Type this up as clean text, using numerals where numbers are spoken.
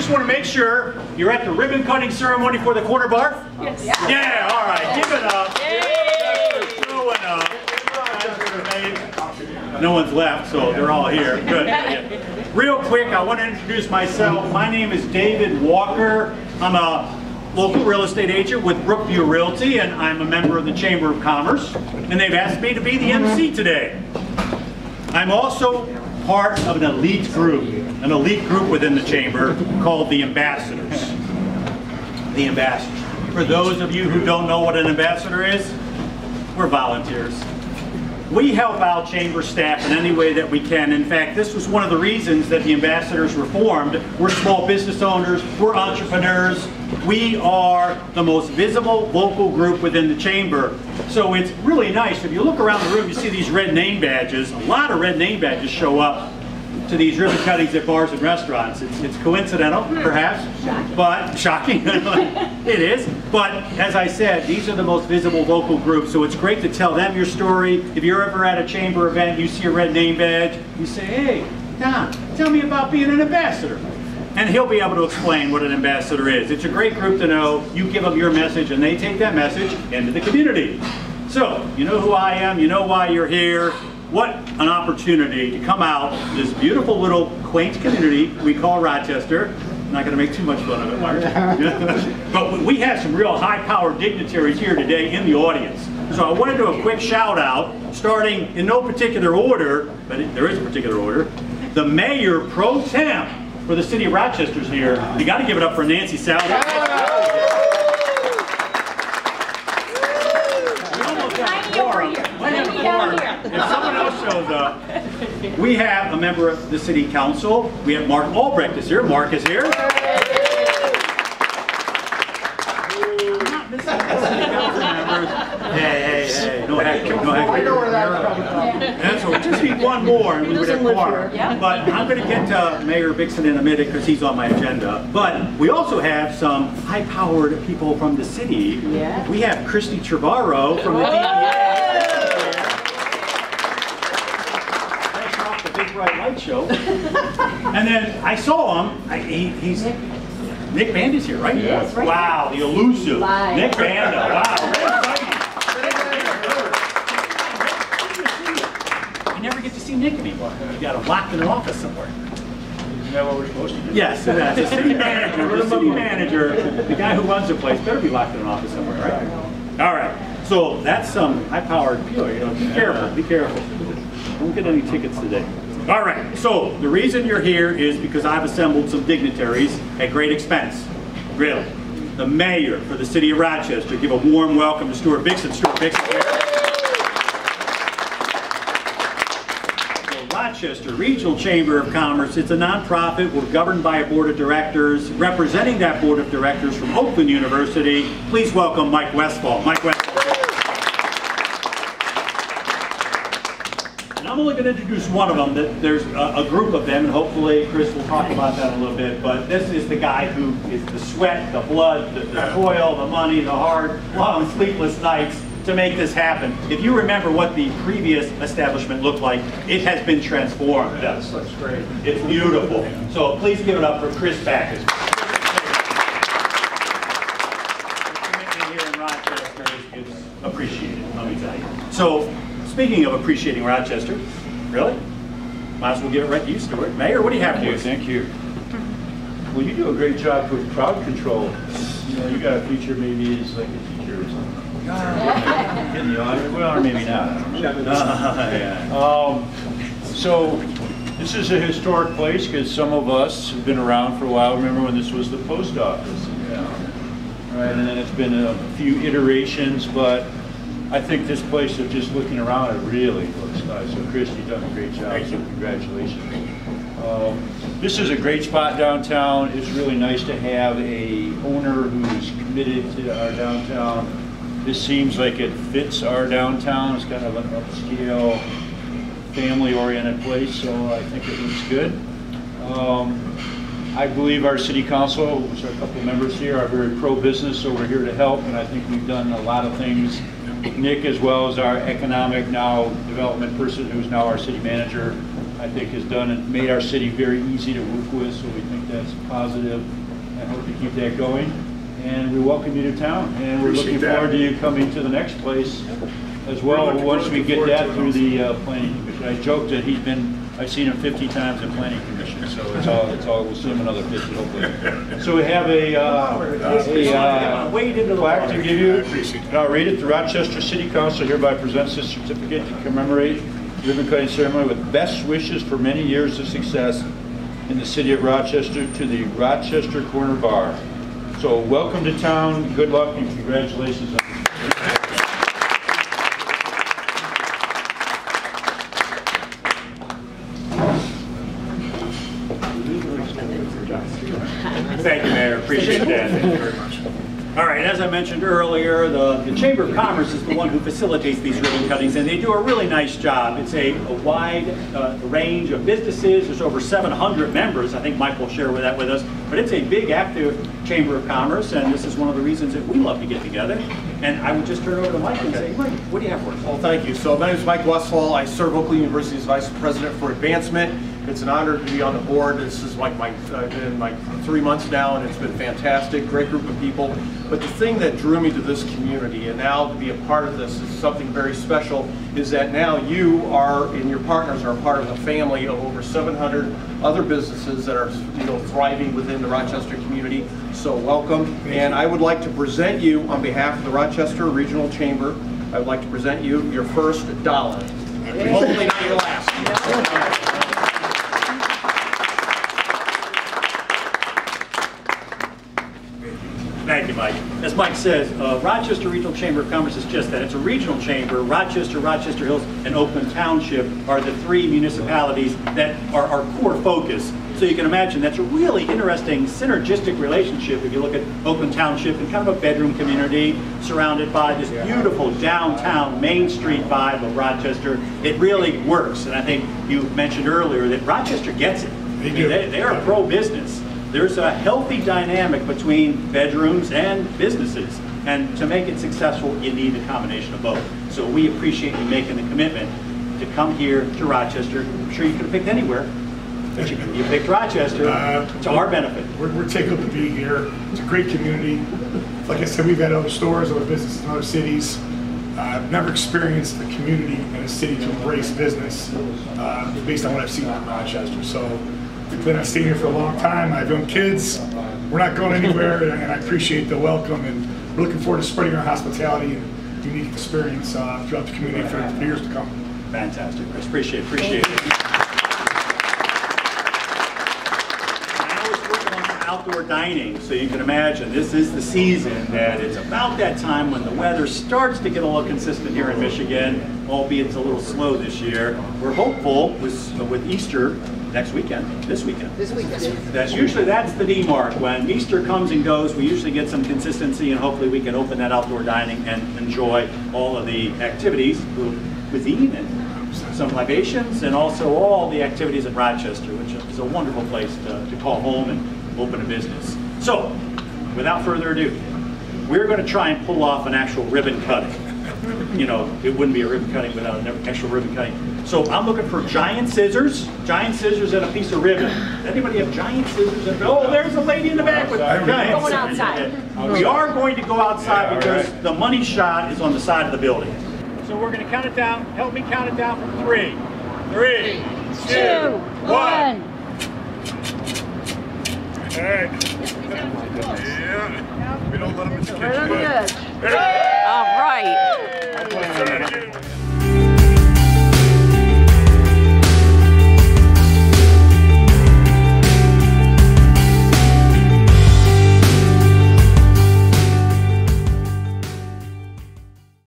just want to make sure you're at the ribbon cutting ceremony for the corner bar? Yes. Yeah, all right, give it up. Yay. Showing up. No one's left, so they're all here. Good. Real quick, I want to introduce myself. My name is David Walker. I'm a local real estate agent with Brookview Realty, and I'm a member of the Chamber of Commerce. And they've asked me to be the MC today. I'm also part of an elite group within the Chamber called the Ambassadors. The Ambassadors. For those of you who don't know what an ambassador is, we're volunteers. We help out Chamber staff in any way that we can. In fact, this was one of the reasons that the Ambassadors were formed. We're small business owners, we're entrepreneurs. We are the most visible local group within the Chamber. So it's really nice. If you look around the room, you see these red name badges. A lot of red name badges show up to these ribbon cuttings at bars and restaurants. It's coincidental, perhaps, but shocking. It is. But as I said, these are the most visible local groups, so it's great to tell them your story. If you're ever at a Chamber event, you see a red name badge, you say, hey, Tom, tell me about being an ambassador. And he'll be able to explain what an ambassador is. It's a great group to know. You give them your message, and they take that message into the community. So, you know who I am, you know why you're here. What an opportunity to come out to this beautiful little quaint community we call Rochester. I'm not going to make too much fun of it, Mark. But we have some real high-powered dignitaries here today in the audience. So I want to do a quick shout-out, starting in no particular order, but there is a particular order. The Mayor Pro Tem for the City of Rochester's here. You got to give it up for Nancy Salvo. If someone else shows up, we have a member of the City Council. We have Mark Albrecht is here. Mark is here. Hey, no heckling, no heckling. I know where that's coming from. And so we just need one more and we would have quorum. But I'm going to get to Mayor Bixson in a minute because he's on my agenda. But we also have some high-powered people from the city. Yeah. We have Christy Trevorrow from the DEA. Bright Light Show. And then I saw him. He's Nick Banda's here, right? Yes, right. Wow, the elusive Nick Banda. Wow. I never get to see Nick anymore. You got him locked in an office somewhere. Isn't that what we're supposed to do? Yes, that's the city manager. The city manager, the guy who runs the place, better be locked in an office somewhere, right? All right. So that's some high-powered people. You know, be careful. Be careful. Don't get any tickets today. All right, so the reason you're here is because I've assembled some dignitaries at great expense. Really. The mayor for the city of Rochester. Give a warm welcome to Stuart Bixson. Stuart Bixson here. The Rochester Regional Chamber of Commerce. It's a nonprofit. We're governed by a board of directors. Representing that board of directors from Oakland University, please welcome Mike Westfall. Mike Westfall. I'm only going to introduce one of them. There's a group of them, and hopefully Chris will talk about that in a little bit. But this is the guy who is the sweat, the blood, the toil, the money, the hard, long, sleepless nights to make this happen. If you remember what the previous establishment looked like, it has been transformed. Yes, that's great. It's beautiful. So please give it up for Chris Backos. The commitment here in Rochester is appreciated, let me tell you. So, speaking of appreciating Rochester, really? Might as well give it right to you, Stuart. Mayor, what do you have for us? Thank you. Well, you do a great job with crowd control. You know, you got a feature maybe as like a teacher or something. In the audience, well, or maybe not. So this is a historic place because some of us have been around for a while. Remember when this was the post office? Yeah. Right, and then it's been a few iterations, but I think this place, of just looking around, it really looks nice. So Chris, you've done a great job. Thank you. So congratulations. This is a great spot downtown. It's really nice to have a owner who's committed to our downtown. This seems like it fits our downtown. It's kind of an upscale, family-oriented place, so I think it looks good. I believe our city council, which are a couple of members here, are very pro-business, so we're here to help, and I think we've done a lot of things. Nick, as well as our economic now development person, who's now our city manager, I think has done and made our city very easy to work with, so we think that's positive. I hope to keep that going. And we welcome you to town, and we're looking forward to you coming to the next place as well once we get that through the planning commission. I joked that I've seen him 50 times in planning commission, so it's all we'll see him another 50 hopefully. So we have a plaque to give you. And I'll read it. The Rochester City Council hereby presents this certificate to commemorate the ribbon cutting ceremony with best wishes for many years of success in the city of Rochester to the Rochester Corner Bar. So welcome to town, good luck, and congratulations. Thank you, Mayor. Appreciate that. Thank you very much. All right, as I mentioned earlier, the Chamber of Commerce is the one who facilitates these ribbon cuttings, and they do a really nice job. It's a wide range of businesses. There's over 700 members. I think Mike will share that with us. But it's a big, active Chamber of Commerce, and this is one of the reasons that we love to get together. And I would just turn it over to Mike and say, Mike, what do you have for us? Well, thank you. So my name is Mike Westfall. I serve Oakland University as Vice President for Advancement. It's an honor to be on the board. This is like I've been like 3 months now, and it's been fantastic. Great group of people. But the thing that drew me to this community, and now to be a part of this is something very special, is that now you are and your partners are part of a family of over 700 other businesses that are thriving within the Rochester community. So welcome. And I would like to present you on behalf of the Rochester Regional Chamber. I would like to present you your first dollar. Hopefully not your last. Thank you, Mike. As Mike says, Rochester Regional Chamber of Commerce is just that. It's a regional chamber. Rochester, Rochester Hills, and Oakland Township are the 3 municipalities that are our core focus. So you can imagine that's a really interesting synergistic relationship if you look at Oakland Township and kind of a bedroom community surrounded by this beautiful downtown Main Street vibe of Rochester. It really works. And I think you mentioned earlier that Rochester gets it. They do. They are pro-business. There's a healthy dynamic between bedrooms and businesses, and to make it successful, you need a combination of both. So we appreciate you making the commitment to come here to Rochester. I'm sure you could have picked anywhere, but you picked Rochester to our benefit. We're tickled to be here. It's a great community. Like I said, we've had other stores, other businesses in other cities. I've never experienced a community in a city to embrace business based on what I've seen in Rochester. So we plan on staying here for a long time. I have young kids. We're not going anywhere, and I appreciate the welcome, and we're looking forward to spreading our hospitality and unique experience throughout the community for years to come. Fantastic, Chris. Appreciate it. Outdoor dining, so you can imagine this is the season that it's about that time when the weather starts to get a little consistent here in Michigan, albeit it's a little slow this year. We're hopeful with Easter next weekend, this weekend. That's the D mark. When Easter comes and goes, we usually get some consistency, and hopefully we can open that outdoor dining and enjoy all of the activities, cuisine and some libations, and also all the activities in Rochester, which is a wonderful place to call home and open a business. So, without further ado, we're going to try and pull off an actual ribbon cutting. You know, it wouldn't be a ribbon cutting without an actual ribbon cutting. So I'm looking for giant scissors and a piece of ribbon. Anybody have giant scissors? Oh, there's a lady in the back with giant scissors. Going outside. We are going to go outside because the money shot is on the side of the building. So we're going to count it down. Help me count it down from 3. 3, 2, 1. All right. Yeah. We don't let them escape. Right on the edge.